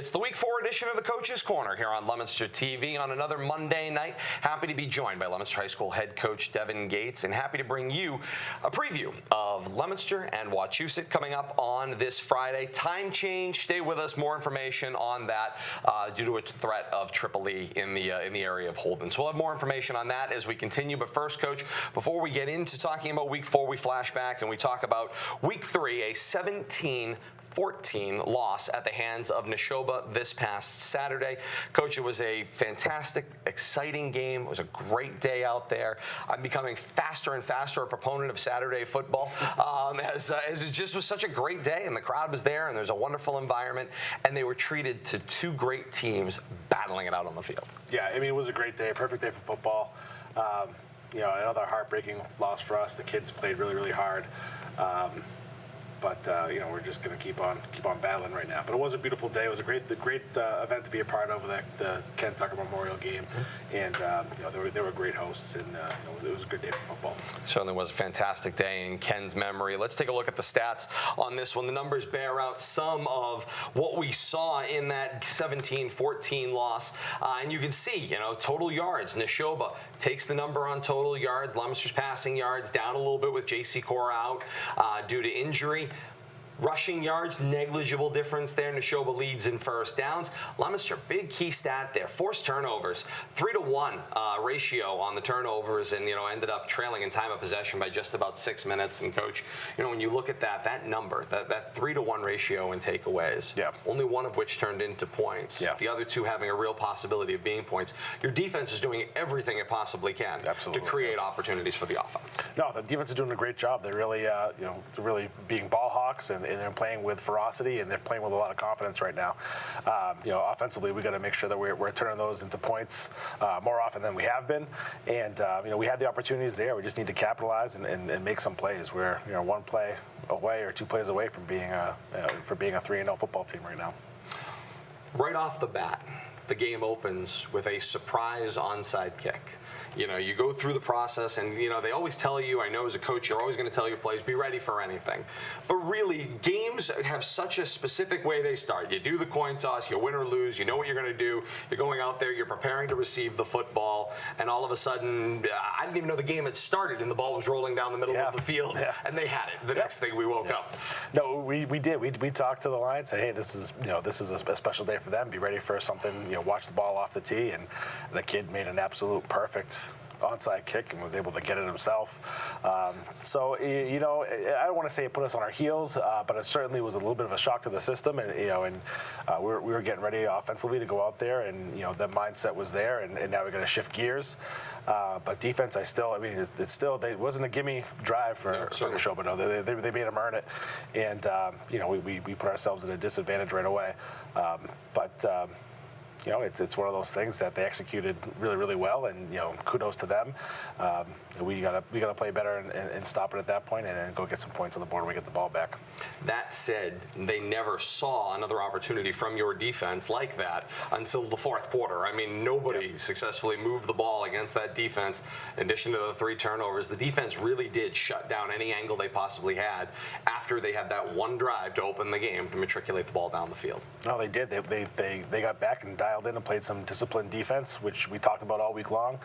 It's the Week 4 edition of the Coach's Corner here on Leominster TV on another Monday night. Happy to be joined by Leominster High School head coach Devin Gates, and happy to bring you a preview of Leominster and Wachusett coming up on this Friday. Time change. Stay with us. More information on that due to a threat of Triple E in the area of Holden. So we'll have more information on that as we continue. But first, Coach, before we get into talking about Week 4, we flash back and we talk about Week 3, a 17-14 loss at the hands of Neshoba this past Saturday. Coach, it was a fantastic, exciting game. It was a great day out there. I'm becoming faster and faster a proponent of Saturday football as it just was such a great day, and the crowd was there, and there's a wonderful environment, and they were treated to two great teams battling it out on the field. Yeah, I mean, it was a great day, perfect day for football. Another heartbreaking loss for us. The kids played really, really hard. But we're just going to keep on battling right now. But it was a beautiful day. It was a great event to be a part of, the Ken Tucker Memorial Game, and they were great hosts, and it was a good day for football. Certainly was a fantastic day in Ken's memory. Let's take a look at the stats on this one. The numbers bear out some of what we saw in that 17-14 loss, and you can see, total yards. Neshoba takes the number on total yards. Leominster's passing yards down a little bit with J.C. Cora out due to injury. Rushing yards, negligible difference there. Neshoba leads in first downs. Leominster, big key stat there. Forced turnovers, 3-to-1 ratio on the turnovers, and ended up trailing in time of possession by just about 6 minutes. And Coach, when you look at that number, that 3-to-1 ratio in takeaways, only one of which turned into points. Yeah. The other two having a real possibility of being points. Your defense is doing everything it possibly can to create opportunities for the offense. No, the defense is doing a great job. They're really, they're really being ball hawks and they're playing with ferocity, and they're playing with a lot of confidence right now. Offensively, we got to make sure that we're turning those into points more often than we have been. And we had the opportunities there. We just need to capitalize and make some plays. We're one play away or 2 plays away from being a 3-0 football team right now. Right off the bat, the game opens with a surprise onside kick. You go through the process, and they always tell you, I know as a coach, you're always going to tell your players, be ready for anything. But really, games have such a specific way they start. You do the coin toss, you win or lose, you know what you're going to do. You're going out there, you're preparing to receive the football, and all of a sudden, I didn't even know the game had started, and the ball was rolling down the middle of the field, and they had it. The next thing we woke up. No, we did. We talked to the line, said, hey, this is a special day for them. Be ready for something. Watch the ball off the tee, and the kid made an absolute perfect onside kick and was able to get it himself. I don't want to say it put us on our heels, but it certainly was a little bit of a shock to the system. And we were getting ready offensively to go out there, and the mindset was there, and now we're going to shift gears. But defense, it wasn't a gimme drive for the show, but no, they made them earn it, and we put ourselves at a disadvantage right away. It's one of those things that they executed really, really well, and kudos to them. We gotta play better and stop it at that point, and then go get some points on the board when we get the ball back. That said, they never saw another opportunity from your defense like that until the fourth quarter. I mean, nobody successfully moved the ball against that defense. In addition to the 3 turnovers, the defense really did shut down any angle they possibly had after they had that one drive to open the game to matriculate the ball down the field. No, they did. They got back and dialed in and played some disciplined defense, which we talked about all week long.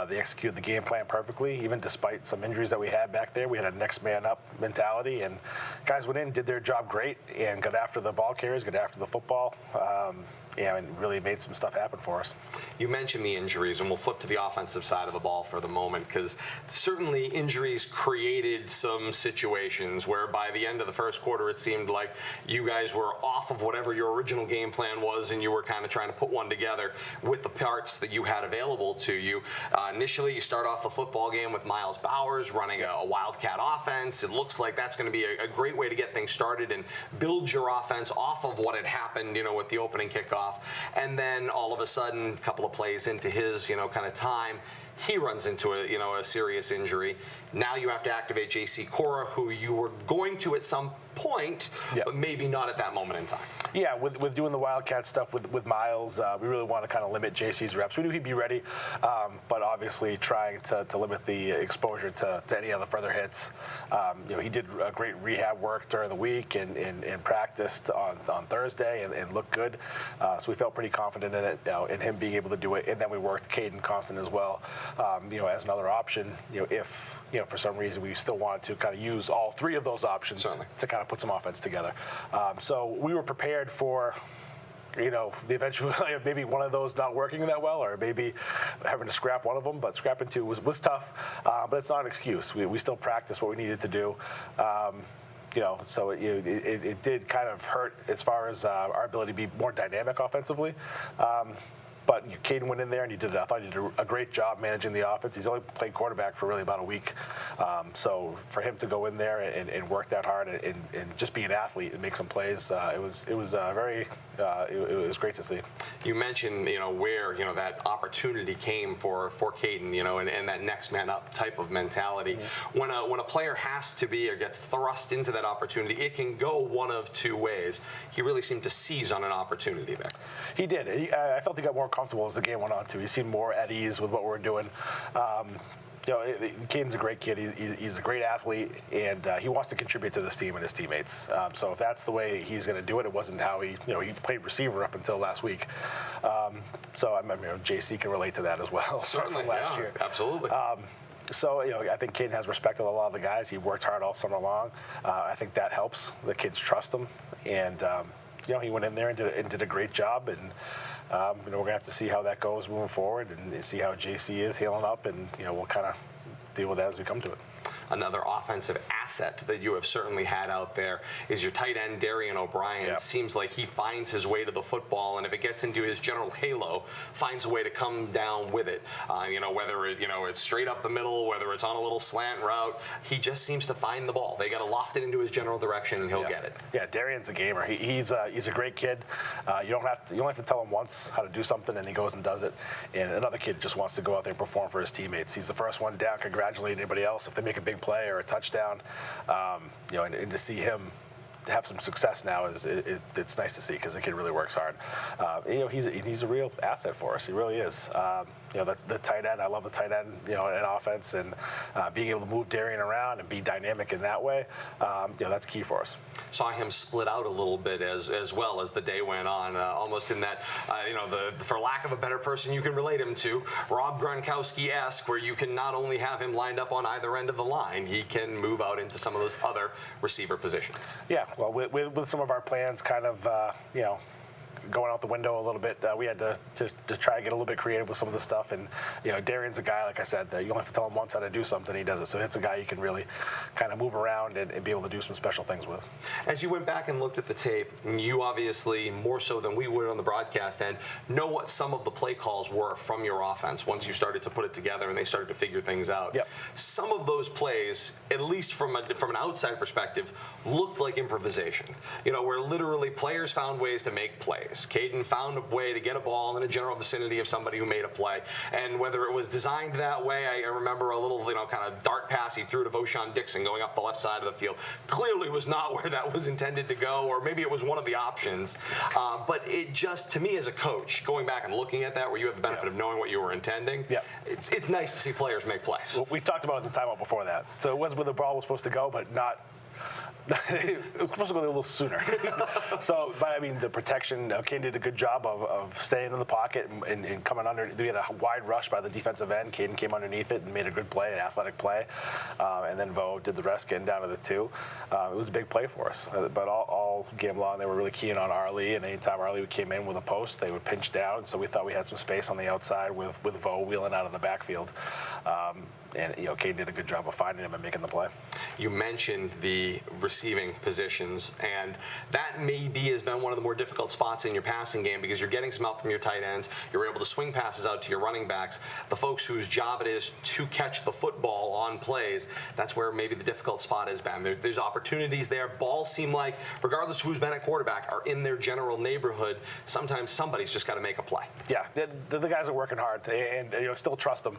They executed the game plan perfectly, even despite some injuries that we had back there. We had a next man up mentality, and guys went in, did their job great, and got after the ball carriers, got after the football. And really made some stuff happen for us. You mentioned the injuries, and we'll flip to the offensive side of the ball for the moment, because certainly injuries created some situations where by the end of the first quarter it seemed like you guys were off of whatever your original game plan was, and you were kind of trying to put one together with the parts that you had available to you. Initially, you start off the football game with Miles Bowers running a Wildcat offense. It looks like that's going to be a great way to get things started and build your offense off of what had happened, with the opening kickoff. And then all of a sudden, a couple of plays into his, kind of time, He runs into a serious injury. Now you have to activate J.C. Cora, who you were going to at some point, but maybe not at that moment in time. Yeah, with doing the Wildcat stuff with Miles, we really want to kind of limit JC's reps. We knew he'd be ready, but obviously trying to limit the exposure to any other further hits. He did great rehab work during the week and practiced on Thursday and looked good. So we felt pretty confident in it, in him being able to do it. And then we worked Caden Constant as well, as another option. If for some reason we still wanted to kind of use all three of those options Certainly. to kind of put some offense together. So we were prepared for the eventuality of maybe one of those not working that well, or maybe having to scrap one of them. But scrapping two was tough, but it's not an excuse. We still practiced what we needed to do. So it did kind of hurt as far as our ability to be more dynamic offensively. But Caden went in there and I thought he did a great job managing the offense. He's only played quarterback for really about a week. So for him to go in there and work that hard and just be an athlete and make some plays, it was great to see. You mentioned where that opportunity came for Caden, and that next man up type of mentality. Mm-hmm. When a player has to be or gets thrust into that opportunity, it can go one of two ways. He really seemed to seize on an opportunity there. He did. I felt he got more comfortable as the game went on too. He seemed more at ease with what we're doing. Caden's a great kid. He's a great athlete, and he wants to contribute to this team and his teammates. So if that's the way he's going to do it, it wasn't how he played receiver up until last week. So JC can relate to that as well. Certainly, from last year. Absolutely. So I think Caden has respect of a lot of the guys. He worked hard all summer long. I think that helps. The kids trust him, and he went in there and did a great job, and we're going to have to see how that goes moving forward and see how JC is healing up, and we'll kind of deal with that as we come to it. Another offensive asset that you have certainly had out there is your tight end, Darian O'Brien. Yep. Seems like he finds his way to the football, and if it gets into his general halo, finds a way to come down with it. Whether it's straight up the middle, whether it's on a little slant route, he just seems to find the ball. They got to loft it into his general direction, and he'll get it. Yeah, Darian's a gamer. He's a great kid. You only have to tell him once how to do something, and he goes and does it. And another kid just wants to go out there and perform for his teammates. He's the first one down, congratulate anybody else if they make a big play or a touchdown, and to see him have some success now it's nice to see, because the kid really works hard. He's a real asset for us. He really is. The tight end. I love the tight end. In offense, and being able to move Darian around and be dynamic in that way. That's key for us. Saw him split out a little bit as well as the day went on, almost in that for lack of a better person you can relate him to, Rob Gronkowski-esque, where you can not only have him lined up on either end of the line, he can move out into some of those other receiver positions. Yeah. Well, with some of our plans kind of, going out the window a little bit, we had to try to get a little bit creative with some of the stuff. And, Darian's a guy, like I said, you don't have to tell him once how to do something, he does it. So it's a guy you can really kind of move around and be able to do some special things with. As you went back and looked at the tape, you obviously, more so than we would on the broadcast end, know what some of the play calls were from your offense once you started to put it together and they started to figure things out. Yep. Some of those plays, at least from an outside perspective, looked like improvisation. Where literally players found ways to make plays. Caden found a way to get a ball in a general vicinity of somebody who made a play. And whether it was designed that way, I remember a little, kind of dart pass he threw to Voshan Dixon going up the left side of the field. Clearly was not where that was intended to go, or maybe it was one of the options. But it just, to me as a coach, going back and looking at that, where you have the benefit of knowing what you were intending, it's nice to see players make plays. Well, we talked about it in the timeout before that. So it was where the ball was supposed to go, but not. It was supposed to go a little sooner. But the protection, Caden did a good job of staying in the pocket and coming under. We had a wide rush by the defensive end. Caden came underneath it and made a good play, an athletic play. And then Vo did the rest, getting down to the 2. It was a big play for us. But all game long, they were really keen on Arlie. And anytime Arlie came in with a post, they would pinch down. So we thought we had some space on the outside with Vo wheeling out of the backfield. and Caden did a good job of finding him and making the play. You mentioned the receiving positions, and that maybe has been one of the more difficult spots in your passing game because you're getting some help from your tight ends. You're able to swing passes out to your running backs. The folks whose job it is to catch the football on plays, that's where maybe the difficult spot has been. There's opportunities there. Balls seem like, regardless of who's been at quarterback, are in their general neighborhood. Sometimes somebody's just got to make a play. Yeah, the guys are working hard, and still trust them.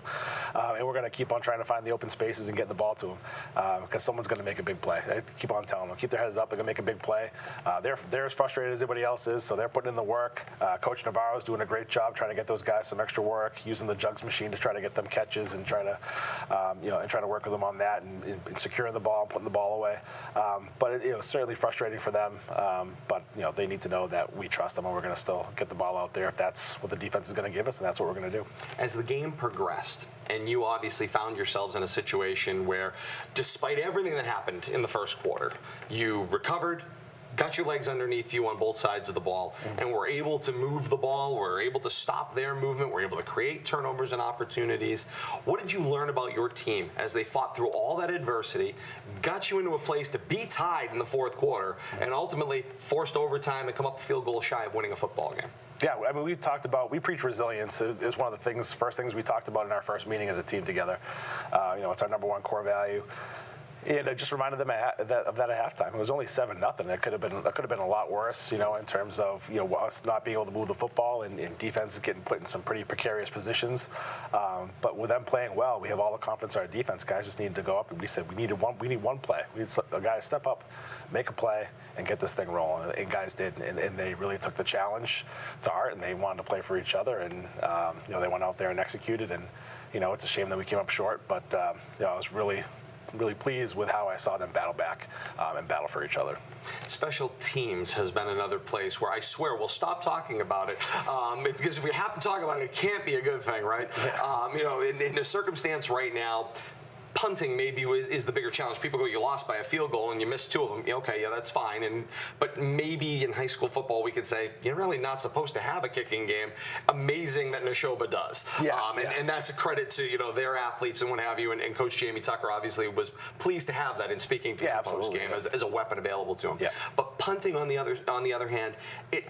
And we're going to keep on trying to find the open spaces and get the ball to them because someone's going to make a big play. I keep on telling them, keep their heads up. They're going to make a big play. They're as frustrated as everybody else is, so they're putting in the work. Coach Navarro's doing a great job trying to get those guys some extra work, using the jugs machine to try to get them catches and try to, and try to work with them on that and securing the ball and putting the ball away. But it's certainly frustrating for them. But they need to know that we trust them and we're going to still get the ball out there if that's what the defense is going to give us, and that's what we're going to do. As the game progressed, and you obviously found yourselves in a situation where, despite everything that happened in the first quarter, you recovered, got your legs underneath you on both sides of the ball, and were able to move the ball, were able to stop their movement, were able to create turnovers and opportunities. What did you learn about your team as they fought through all that adversity, got you into a place to be tied in the fourth quarter, and ultimately forced overtime and come up a field goal shy of winning a football game? Yeah, I mean, we preach resilience. It's one of the first things we talked about in our first meeting as a team together. It's our number one core value. And I just reminded them of that at halftime. It was only 7-0. It could have been a lot worse, in terms of us not being able to move the football and defense getting put in some pretty precarious positions. But with them playing well, we have all the confidence in our defense. Guys just needed to go up, and we said we need one play. We need a guy to step up, make a play, and get this thing rolling. And guys did, and they really took the challenge to heart, and they wanted to play for each other. And they went out there and executed. And it's a shame that we came up short, but I was really pleased with how I saw them battle back and battle for each other. Special teams has been another place where I swear we'll stop talking about it because if we have to talk about it, it can't be a good thing, right? Yeah. In a circumstance right now, punting maybe is the bigger challenge. People go, you lost by a field goal and you missed 2 of them. Okay, yeah, that's fine. But maybe in high school football we could say you're really not supposed to have a kicking game. Amazing that Neshoba does. Yeah, and that's a credit to their athletes and what have you. And Coach Jamie Tucker obviously was pleased to have that in speaking to the post game as a weapon available to him. Yeah. But punting on the other hand, it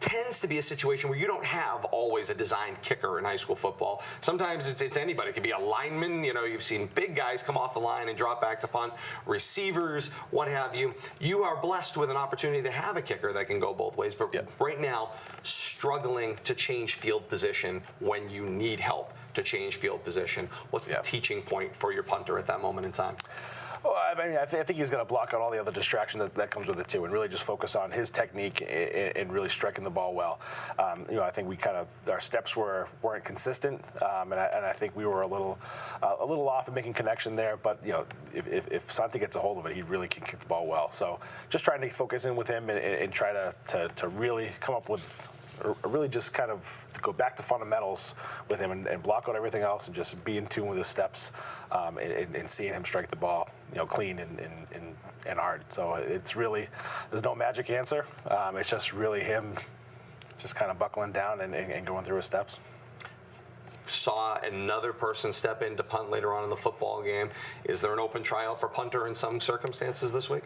tends to be a situation where you don't have always a designed kicker in high school football. Sometimes it's anybody. It could be a lineman. You've seen big guys come off the line and drop back to punt, receivers, what have you. You are blessed with an opportunity to have a kicker that can go both ways, but right now, struggling to change field position when you need help to change field position. What's the teaching point for your punter at that moment in time? Well, I think he's going to block out all the other distractions that comes with it too, and really just focus on his technique and really striking the ball well. I think our steps weren't consistent, and I think we were a little off in making connection there. But if Santi gets a hold of it, he really can kick the ball well. So just trying to focus in with him and try to really come up with. Or really just kind of go back to fundamentals with him and block out everything else and just be in tune with his steps and seeing him strike the ball, clean and hard. So it's really, there's no magic answer. It's just really him just kind of buckling down and going through his steps. Saw another person step in to punt later on in the football game. Is there an open tryout for punter in some circumstances this week?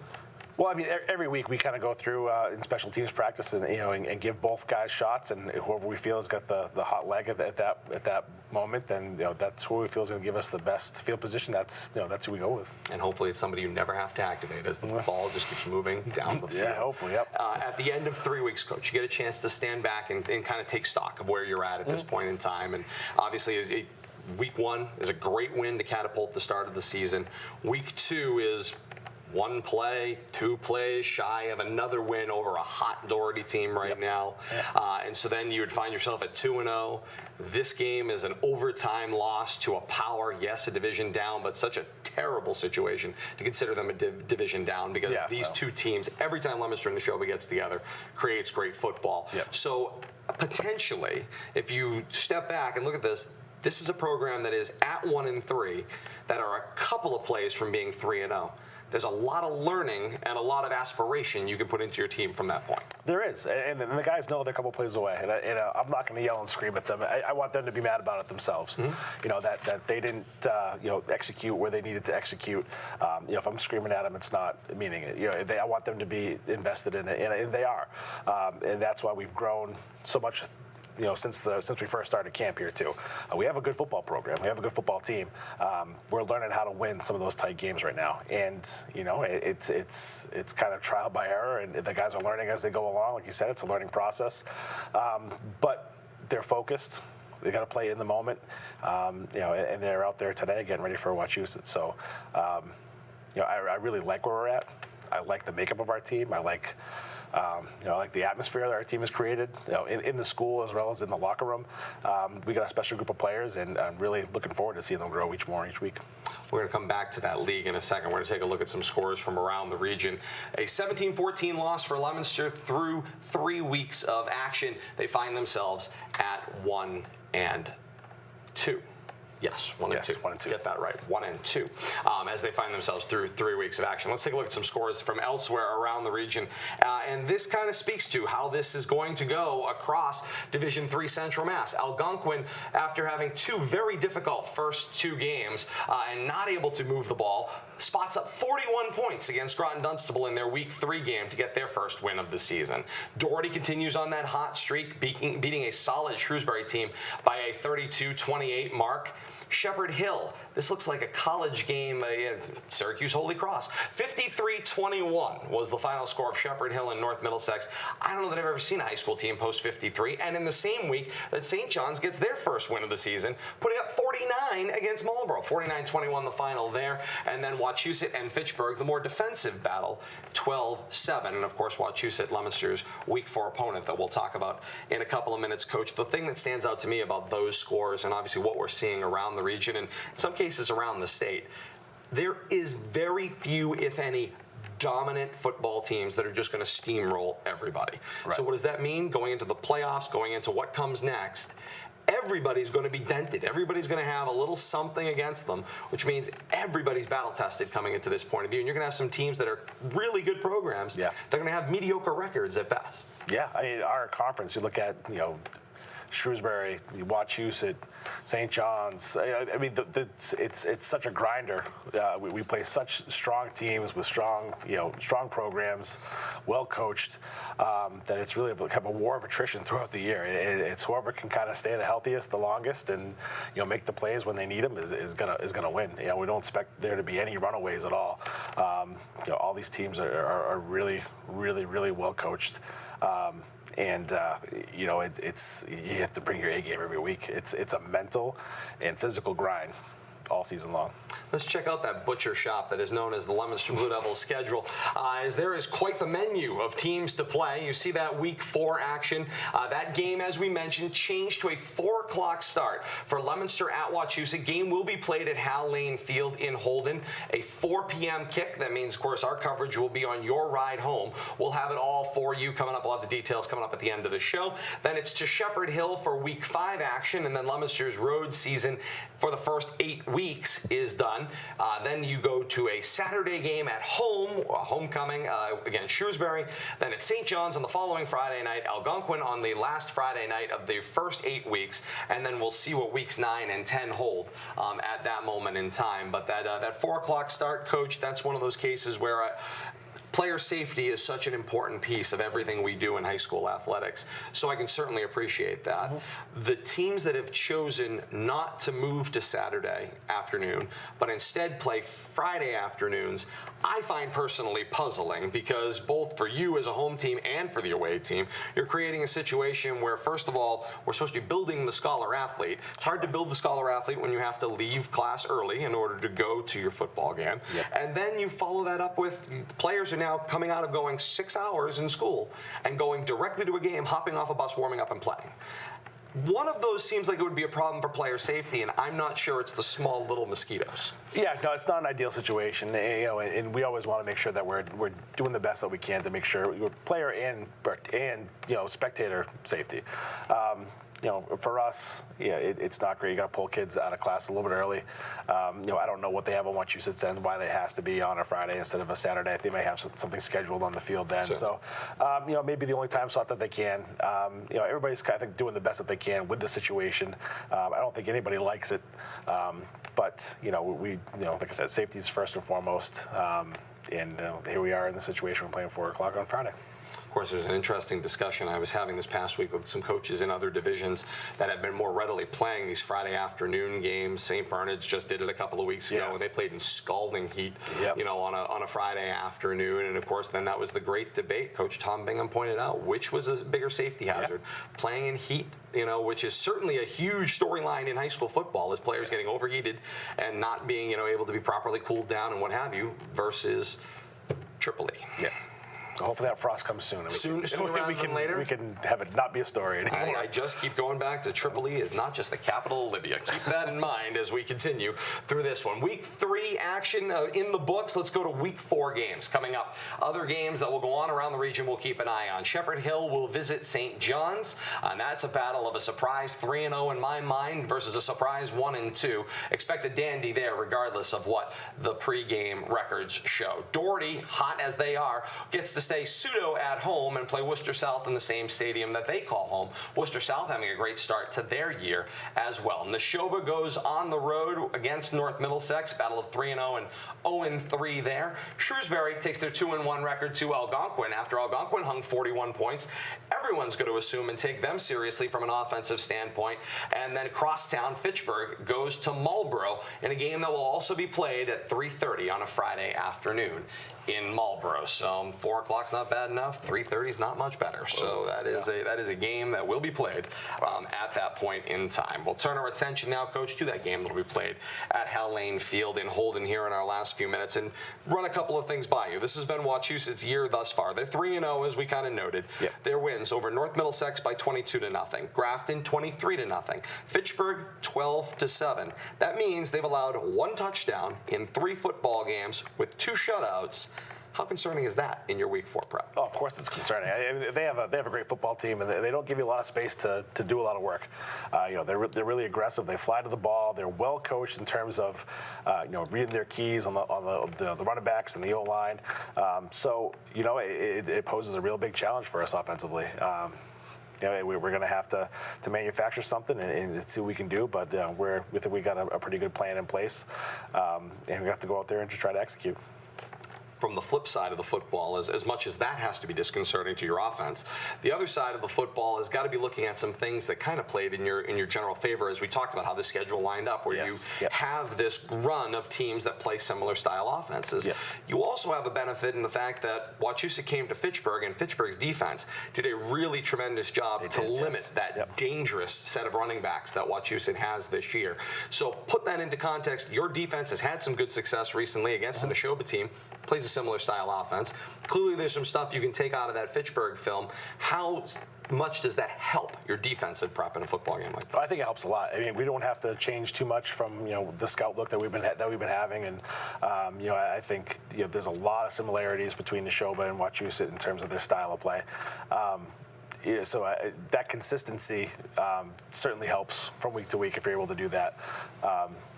Well, I mean, every week we kind of go through in special teams practice and give both guys shots, and whoever we feel has got the hot leg at that moment, then that's who we feel is going to give us the best field position. That's who we go with. And hopefully it's somebody you never have to activate as the ball just keeps moving down the field. Yeah, hopefully, yep. At the end of 3 weeks, Coach, you get a chance to stand back and kind of take stock of where you're at this point in time, and obviously week 1 is a great win to catapult the start of the season. Week 2 is 1 play, 2 plays shy of another win over a hot Doherty team right now. And so then you would find yourself at 2-0. This game is an overtime loss to a power, yes, a division down, but such a terrible situation to consider them a division down because these two teams, every time Leominster and Neshoba gets together, creates great football. So potentially, if you step back and look at this, this is a program that is at 1-3 that are a couple of plays from being 3-0. there's a lot of learning and a lot of aspiration you can put into your team from that point. There is, and the guys know they're a couple plays away, and I'm not going to yell and scream at them. I want them to be mad about it themselves. You know, that they didn't execute where they needed to execute. If I'm screaming at them, it's not meaning it. I want them to be invested in it, and they are, and that's why we've grown so much. Since we first started camp here too, we have a good football program. We have a good football team. We're learning how to win some of those tight games right now, and it's kind of trial by error, and the guys are learning as they go along. Like you said, it's a learning process, but they're focused. They got to play in the moment, and they're out there today getting ready for Wachusett. So, I really like where we're at. I like the makeup of our team. I like the atmosphere that our team has created, in the school as well as in the locker room. We got a special group of players, and I'm really looking forward to seeing them grow each week. We're going to come back to that league in a second. We're going to take a look at some scores from around the region. A 17-14 loss for Leominster through 3 weeks of action. They find themselves at 1-2. Yes, 1 and 2. 1 and 2. Get that right. 1 and 2. As they find themselves through 3 weeks of action. Let's take a look at some scores from elsewhere around the region. And this kind of speaks to how this is going to go across Division III Central Mass. Algonquin, after having 2 very difficult first 2 games and not able to move the ball, spots up 41 points against Groton Dunstable in their Week 3 game to get their first win of the season. Doherty continues on that hot streak, beating a solid Shrewsbury team by a 32-28 mark. Shepherd Hill, this looks like a college game, Syracuse Holy Cross. 53-21 was the final score of Shepherd Hill and North Middlesex. I don't know that I've ever seen a high school team post 53, and in the same week that St. John's gets their first win of the season, putting up 49 against Marlborough. 49-21 the final there, and then Wachusett and Fitchburg, the more defensive battle, 12-7. And of course, Wachusett, Leominster's Week 4 opponent that we'll talk about in a couple of minutes. Coach, the thing that stands out to me about those scores, and obviously what we're seeing around the region and in some cases around the state, there is very few, if any, dominant football teams that are just going to steamroll everybody. Right. So what does that mean going into the playoffs, going into what comes next? Everybody's going to be dented. Everybody's going to have a little something against them, which means everybody's battle-tested coming into this point of view. And you're going to have some teams that are really good programs. Yeah. They're going to have mediocre records at best. Yeah, I mean, our conference, you look at, Shrewsbury, Wachusett, St. John's. I mean, it's such a grinder. We play such strong teams with strong programs, well coached, that it's really kind of a war of attrition throughout the year. It's whoever can kind of stay the healthiest, the longest, and make the plays when they need them is gonna win. We don't expect there to be any runaways at all. All these teams are really, really, really well coached. It's you have to bring your A game every week. It's a mental and physical grind all season long. Let's check out that butcher shop that is known as the Leominster Blue Devils schedule, as there is quite the menu of teams to play. You see that Week 4 action. That game, as we mentioned, changed to a 4 o'clock start for Leominster at Wachusett. Game will be played at Hal Lane Field in Holden. A 4 p.m. kick. That means, of course, our coverage will be on your ride home. We'll have it all for you coming up. We'll have the details coming up at the end of the show. Then it's to Shepherd Hill for Week 5 action, and then Leominster's road season for the first 8 weeks is done. Then you go to a Saturday game at home, homecoming against Shrewsbury. Then it's St. John's on the following Friday night, Algonquin on the last Friday night of the first 8 weeks, and then we'll see what weeks 9 and 10 hold at that moment in time. But that 4 o'clock start, Coach, that's one of those cases where player safety is such an important piece of everything we do in high school athletics, so I can certainly appreciate that. The teams that have chosen not to move to Saturday afternoon, but instead play Friday afternoons, I find personally puzzling, because both for you as a home team and for the away team, you're creating a situation where, first of all, we're supposed to be building the scholar athlete. It's hard to build the scholar athlete when you have to leave class early in order to go to your football game. Yep. And then you follow that up with players are now coming out of going 6 hours in school and going directly to a game, hopping off a bus, warming up, and playing. One of those seems like it would be a problem for player safety, and I'm not sure it's the small little mosquitoes. Yeah, no, it's not an ideal situation, and we always want to make sure that we're doing the best that we can to make sure we're player and spectator safety. for us, it's not great. You got to pull kids out of class a little bit early. I don't know what they have on Massachusetts and why they has to be on a Friday instead of a Saturday. They may have something scheduled on the field then. Sure. So, maybe the only time slot that they can. Everybody's kind of doing the best that they can with the situation. I don't think anybody likes it, but we like I said, safety is first and foremost. And here we are in the situation. We're playing 4 o'clock on Friday. Of course, there's an interesting discussion I was having this past week with some coaches in other divisions that have been more readily playing these Friday afternoon games. St. Bernard's just did it a couple of weeks ago, and they played in scalding heat, on a Friday afternoon. And of course, then that was the great debate. Coach Tom Bingham pointed out which was a bigger safety hazard, playing in heat, which is certainly a huge storyline in high school football, is players getting overheated and not being, able to be properly cooled down and what have you, versus Triple E. Yeah. Hopefully that frost comes soon. Sooner rather than later? We can have it not be a story anymore. I just keep going back to Triple E is not just the capital of Libya. Keep that in mind as we continue through this one. Week 3 action in the books. Let's go to Week 4 games coming up. Other games that will go on around the region we'll keep an eye on. Shepherd Hill will visit St. John's, and that's a battle of a surprise 3-0 in my mind versus a surprise 1-2. Expect a dandy there regardless of what the pregame records show. Doherty, hot as they are, gets to stay pseudo at home and play Worcester South in the same stadium that they call home. Worcester South having a great start to their year as well. Neshoba goes on the road against North Middlesex, battle of 3-0 and 0-3 there. Shrewsbury takes their 2-1 record to Algonquin after Algonquin hung 41 points. Everyone's going to assume and take them seriously from an offensive standpoint. And then Crosstown Fitchburg goes to Marlborough in a game that will also be played at 3:30 on a Friday afternoon in Marlborough. So 4 o'clock's not bad enough. 3:30 is not much better. So that is a game that will be played at that point in time. We'll turn our attention now, Coach, to that game that will be played at Hal Lane Field in Holden here in our last few minutes and run a couple of things by you. This has been Wachusett's year thus far. They're 3-0, as we kind of noted. Yep. Their wins over North Middlesex by 22-0, Grafton 23-0, Fitchburg 12-7. That means they've allowed 1 touchdown in 3 football games with 2 shutouts. How concerning is that in your Week 4 prep? Oh, of course it's concerning. They have a great football team, and they don't give you a lot of space to do a lot of work. They're really aggressive. They fly to the ball. They're well coached in terms of reading their keys on the running backs and the O-line. It poses a real big challenge for us offensively. We're going to have to manufacture something and see what we can do, but we think we got a pretty good plan in place, and we have to go out there and just try to execute. From the flip side of the football, as much as that has to be disconcerting to your offense, the other side of the football has got to be looking at some things that kind of played in your general favor, as we talked about how the schedule lined up, where you have this run of teams that play similar style offenses. Yep. You also have a benefit in the fact that Wachusett came to Fitchburg, and Fitchburg's defense did a really tremendous job to limit that dangerous set of running backs that Wachusett has this year. So put that into context. Your defense has had some good success recently against the Neshoba team. Plays a similar style offense. Clearly there's some stuff you can take out of that Fitchburg film. How much does that help your defensive prep in a football game like this? I think it helps a lot. I mean, we don't have to change too much from the scout look that we've been having, and I think there's a lot of similarities between Neshoba and Wachusett in terms of their style of play. That consistency certainly helps from week to week if you're able to do that.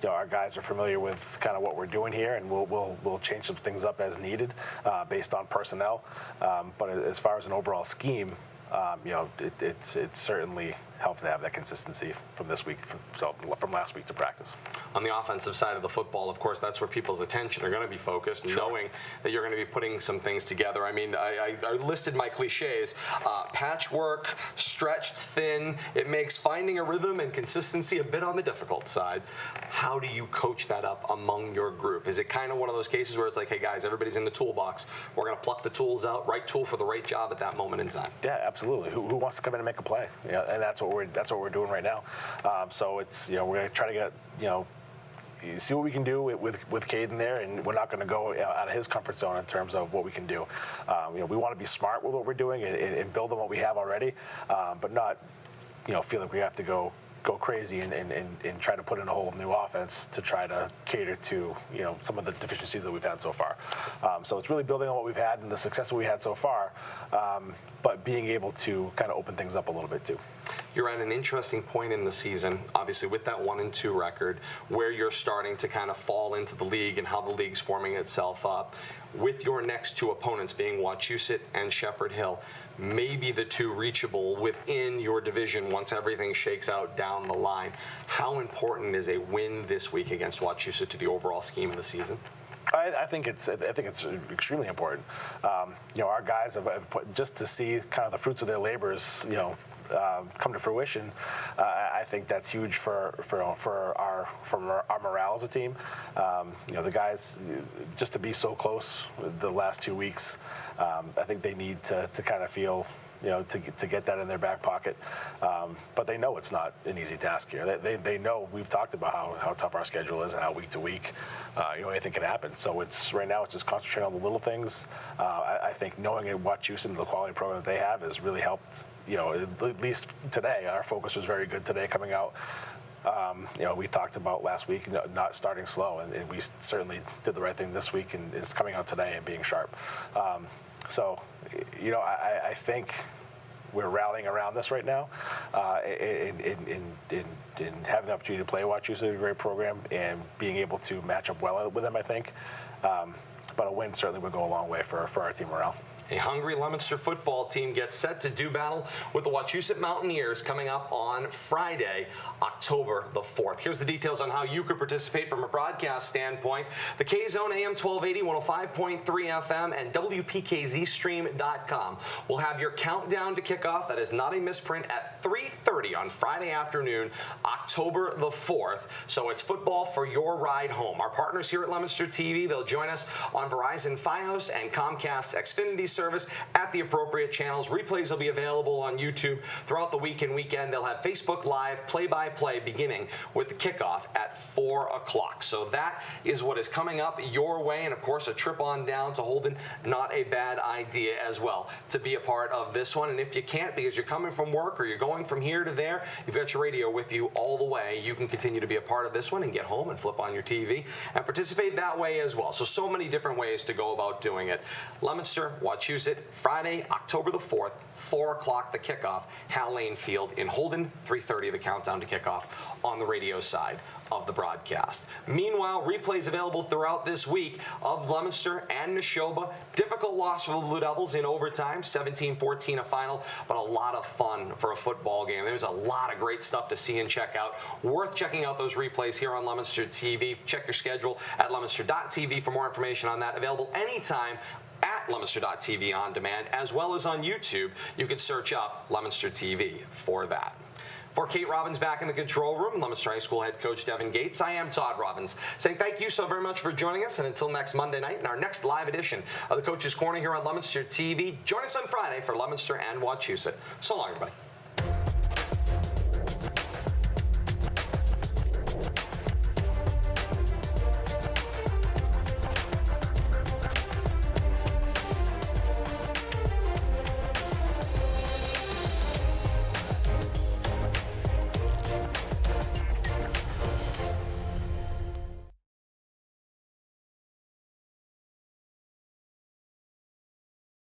Our guys are familiar with kind of what we're doing here, and we'll change some things up as needed based on personnel. But as far as an overall scheme, it certainly helps to have that consistency from this week, from last week to practice. On the offensive side of the football, of course, that's where people's attention are going to be focused, knowing that you're going to be putting some things together. I mean, I listed my cliches. Patchwork, stretched thin. It makes finding a rhythm and consistency a bit on the difficult side. How do you coach that up among your group? Is it kind of one of those cases where it's like, hey, guys, everybody's in the toolbox. We're going to pluck the tools out, right tool for the right job at that moment in time? Yeah, absolutely. Who wants to come in and make a play? And that's what we're doing right now. So it's we're going to try to get see what we can do with Caden there, and we're not going to go out of his comfort zone in terms of what we can do. We want to be smart with what we're doing and build on what we have already, but not feel like we have to go crazy and try to put in a whole new offense to try to cater to some of the deficiencies that we've had so far. So it's really building on what we've had and the success that we had so far, but being able to kind of open things up a little bit too. You're at an interesting point in the season, obviously with that 1-2 record, where you're starting to kind of fall into the league and how the league's forming itself up. With your next two opponents being Wachusett and Shepherd Hill, maybe the two reachable within your division once everything shakes out down the line. How important is a win this week against Wachusett to the overall scheme of the season? I think it's extremely important. Our guys have put, just to see kind of the fruits of their labors, come to fruition. I think that's huge for our morale as a team. The guys, just to be so close the last 2 weeks, I think they need to kind of feel, to get that in their back pocket. But they know it's not an easy task here. They know, we've talked about how tough our schedule is and how week to week, anything can happen. So right now it's just concentrating on the little things. I think knowing what use and the quality program that they have has really helped. At least today, our focus was very good today coming out. We talked about last week not starting slow, and we certainly did the right thing this week, and it's coming out today and being sharp. I think we're rallying around this right now, in having the opportunity to play Wachusett, a great program, and being able to match up well with them, I think. But a win certainly would go a long way for our team morale. A hungry Leominster football team gets set to do battle with the Wachusett Mountaineers coming up on Friday, October the 4th. Here's the details on how you could participate from a broadcast standpoint. The K-Zone AM 1280, 105.3 FM, and WPKZstream.com will have your countdown to kickoff. That is not a misprint, at 3:30 on Friday afternoon, October the 4th. So it's football for your ride home. Our partners here at Leominster TV, they'll join us on Verizon Fios and Comcast Xfinity service at the appropriate channels. Replays will be available on YouTube throughout the week and weekend. They'll have Facebook Live play-by-play beginning with the kickoff at 4 o'clock. So that is what is coming up your way, and of course a trip on down to Holden, not a bad idea as well to be a part of this one. And if you can't because you're coming from work or you're going from here to there, you've got your radio with you all the way. You can continue to be a part of this one and get home and flip on your TV and participate that way as well. So many different ways to go about doing it. Leominster, Wachusett, Friday, October the 4th, 4 o'clock the kickoff, Hal Lane Field in Holden, 3:30 the countdown to kickoff on the radio side of the broadcast. Meanwhile, replays available throughout this week of Leominster and Neshoba. Difficult loss for the Blue Devils in overtime, 17-14 a final, but a lot of fun for a football game. There's a lot of great stuff to see and check out. Worth checking out those replays here on Leominster TV. Check your schedule at leominster.tv for more information on that. Available anytime at leominster.tv on demand, as well as on YouTube. You can search up Leominster TV for that. For Kate Robbins back in the control room, Leominster High School head coach Devin Gates, I am Todd Robbins, saying thank you so very much for joining us, and until next Monday night in our next live edition of the Coach's Corner here on Leominster TV, join us on Friday for Leominster and Wachusett. So long, everybody.